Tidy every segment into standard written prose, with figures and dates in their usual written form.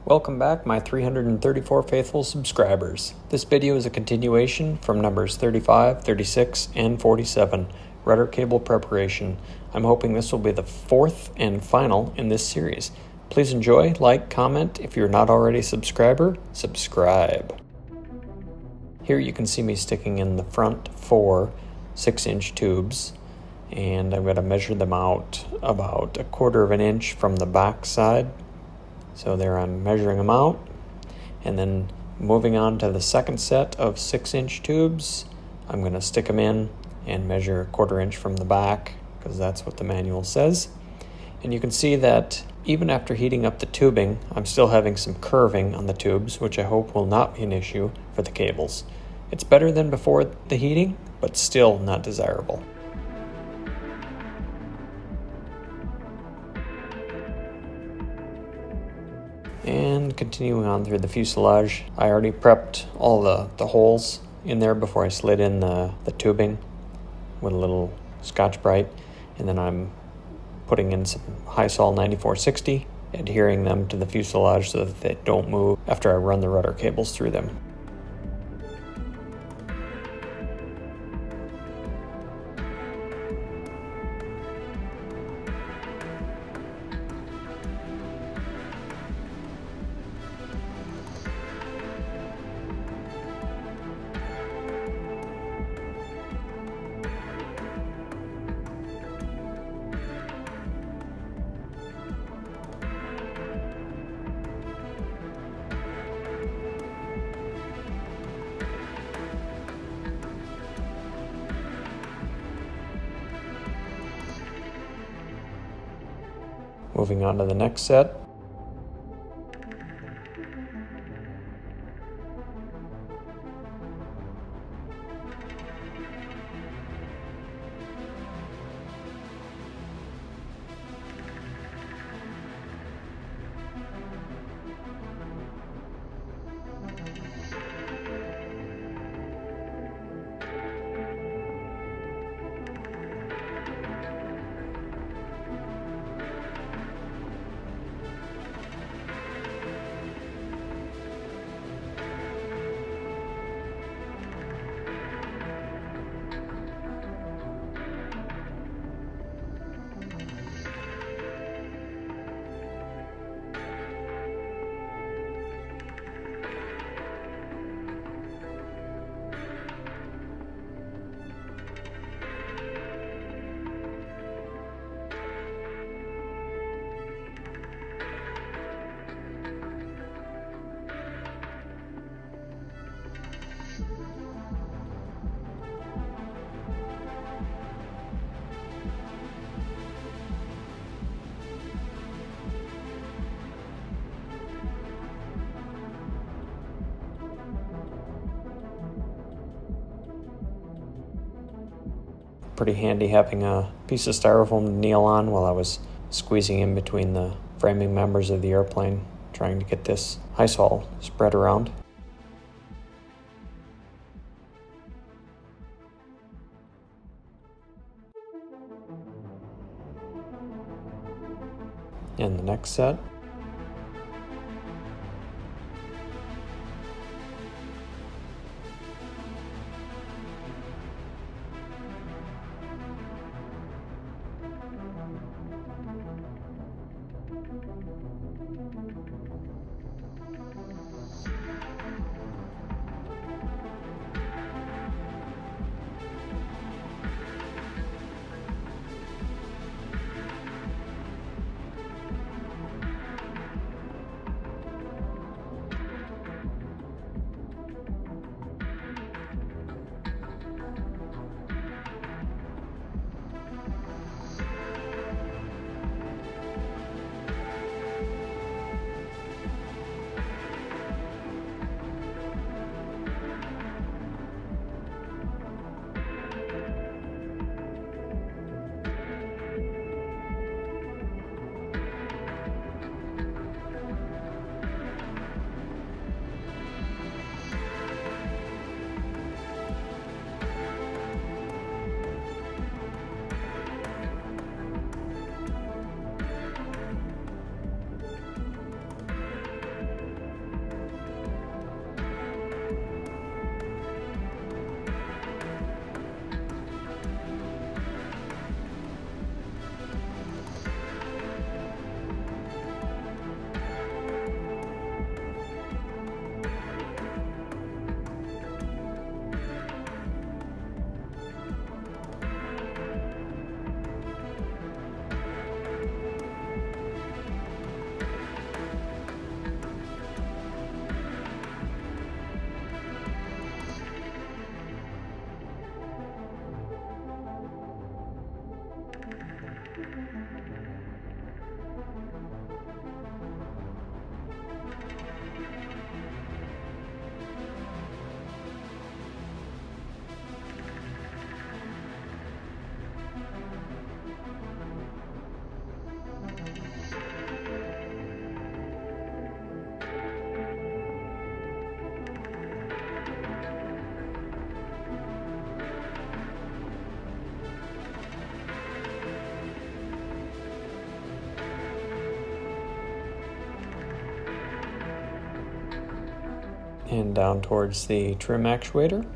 Welcome back, my 334 faithful subscribers. This video is a continuation from numbers 35, 36, and 47, rudder cable preparation. I'm hoping this will be the fourth and final in this series. Please enjoy, like, comment. If you're not already a subscriber, subscribe. Here you can see me sticking in the front 4 6-inch tubes, and I'm going to measure them out about 1/4 of an inch from the back side. So there I'm measuring them out, and then moving on to the second set of 6-inch tubes, I'm going to stick them in and measure 1/4 inch from the back, because that's what the manual says. And you can see that even after heating up the tubing, I'm still having some curving on the tubes, which I hope will not be an issue for the cables. It's better than before the heating, but still not desirable. And continuing on through the fuselage, I already prepped all the holes in there before I slid in the tubing with a little Scotch-Brite, and then I'm putting in some High-Sol 9460, adhering them to the fuselage so that they don't move after I run the rudder cables through them. Moving on to the next set. Pretty handy having a piece of styrofoam to kneel on while I was squeezing in between the framing members of the airplane, trying to get this High-Sol spread around. And the next set. and down towards the trim actuator.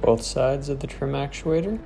Both sides of the trim actuator.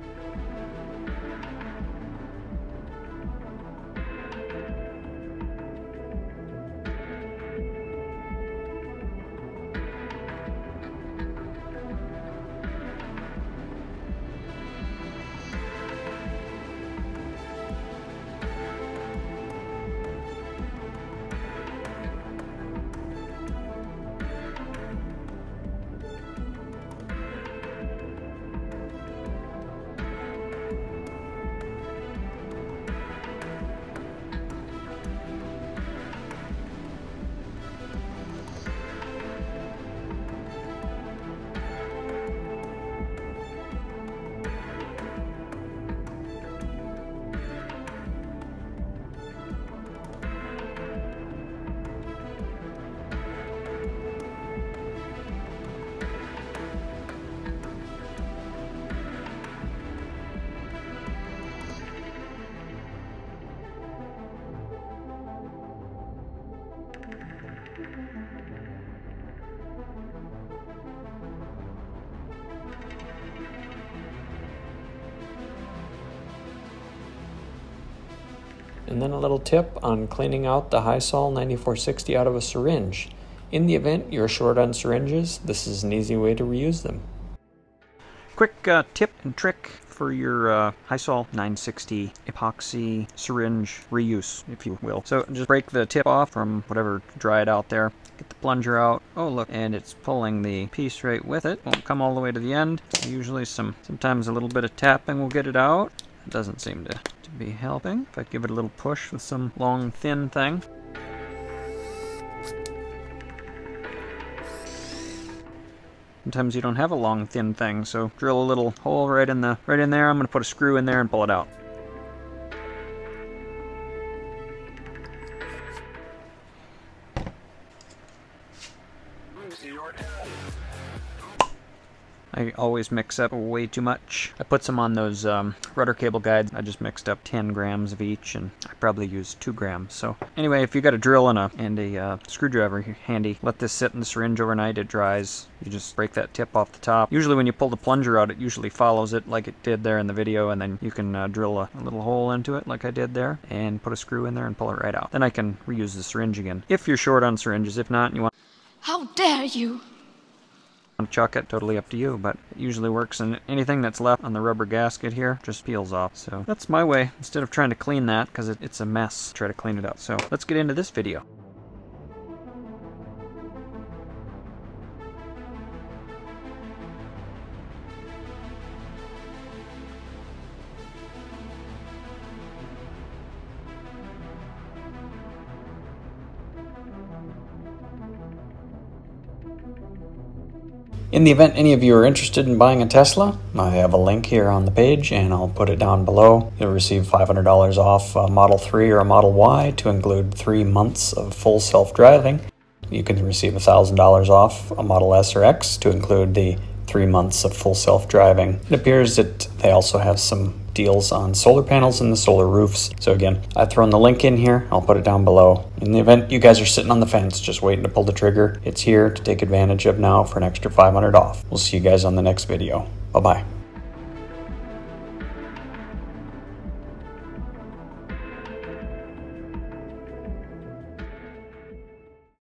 And then a little tip on cleaning out the Hysol 9460 out of a syringe. In the event you're short on syringes, this is an easy way to reuse them. Quick tip and trick for your Hysol 960 epoxy syringe reuse, if you will. So just break the tip off from whatever dried out there. Get the plunger out. Oh look, and it's pulling the piece right with it. Won't come all the way to the end. Usually sometimes a little bit of tapping will get it out. It doesn't seem to be helping. If I give it a little push with some long thin thing. Sometimes you don't have a long thin thing, so drill a little hole right in there. I'm going to put a screw in there and pull it out. I always mix up way too much. I put some on those rudder cable guides. I just mixed up 10 grams of each, and I probably used 2 grams. So anyway, if you got a drill and a screwdriver handy, let this sit in the syringe overnight. It dries. You just break that tip off the top. Usually when you pull the plunger out, it usually follows it like it did there in the video, and then you can drill a little hole into it like I did there, and put a screw in there and pull it right out. Then I can reuse the syringe again. If you're short on syringes, if not, and you want... How dare you! Chuck it, totally up to you, but it usually works, and anything that's left on the rubber gasket here just peels off. So that's my way, instead of trying to clean that, because it's a mess, try to clean it up. So let's get into this video. In the event any of you are interested in buying a Tesla, I have a link here on the page and I'll put it down below. You'll receive $500 off a Model 3 or a Model Y to include 3 months of full self-driving. You can receive $1,000 off a Model S or X to include the 3 months of full self-driving. It appears that they also have some deals on solar panels and the solar roofs. So again, I've thrown the link in here. I'll put it down below. In the event you guys are sitting on the fence just waiting to pull the trigger, it's here to take advantage of now for an extra $500 off. We'll see you guys on the next video. Bye-bye.